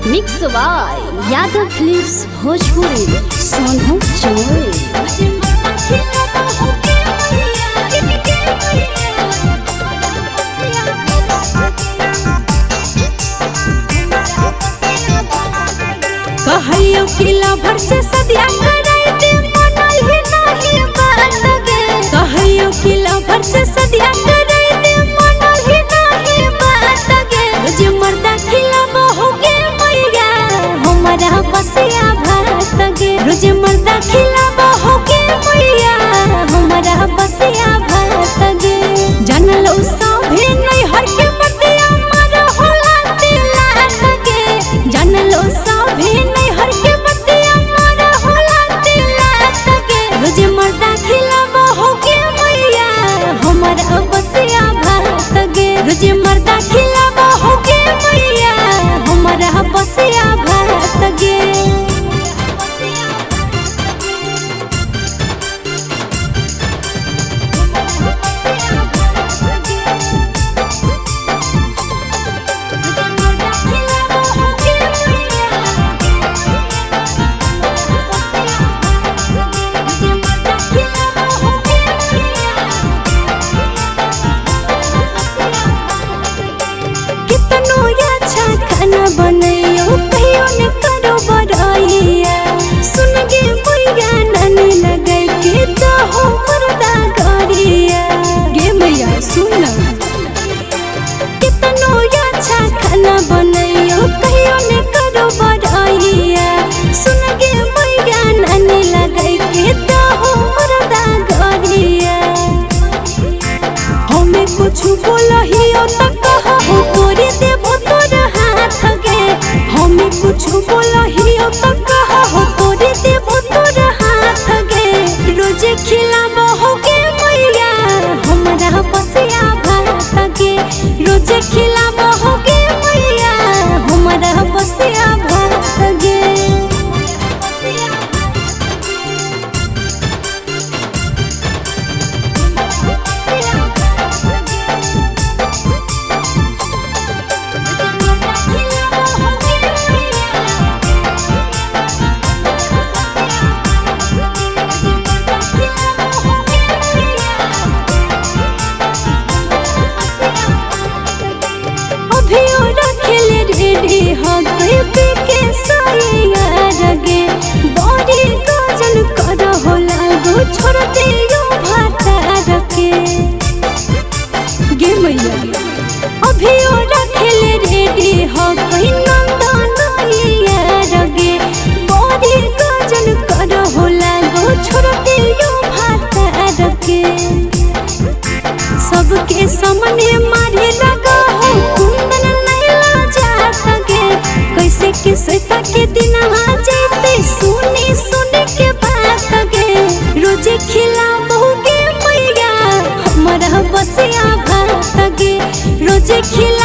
Mix by Yadav films Bhojpuri Sonu Chaure. कहलियो किला भर से सदिया कराई दे मनल ही नहीं बात गे। कहलियो किला भर से सदिया कराई दे मनल ही नहीं बात गे। रोज मर्दा खिला बहुगे मैया हमारा बसिया भात गे। रोज मर्दा खिला बहुगे मैया हमारा बसिया भात गे। जानलो सभे नहीं हर के बतिया मार होला दिला गे। जानलो सभे नहीं हर के बतिया मार होला दिला गे। रोज मर्दा खिला बहुगे मैया हमारा बसिया भात गे। रोज मर्दा खिला बहुगे मैया हमारा बसिया भात गे। खाना बनैयो कहियो ने करो बड़ाइया। सुन गे मैया नानी लगे के तो हो मर्दा गरिया। गे मैया सुन कितनो अच्छा खाना बनैयो कहियो ने करो बड़ाइया। सुन गे मैया नानी लगे के तो हो मर्दा गरिया। हमें कुछ बोलहियो त कहो तोरे देबो तोर हाथ गे। हमें कुछ बोलहियो त कहो तोरे देबो तोर हाथ गे। रोज खिलाबो होगे मैया हमारा बसिया भात गे। रोज खिलाबो होगे मैया हमारा बसिया भात गे। के साइया रगे बड़ी गजल कर होला गो छोड़ दियो भाता रखे। गे मैया अभी रखेले रेडी हो कोई नंदनैया रगे बड़ी गजल कर होला गो छोड़ दियो भाता रखे। सबके सामने मारे लगा हो कुंदन नहीं लाजात गे। कैसे के सोता के दिन आ जेते सुनी सुनी के बात गे। रोज खिला बहुगे मैया हमारा बसिया भात गे। रोज खिला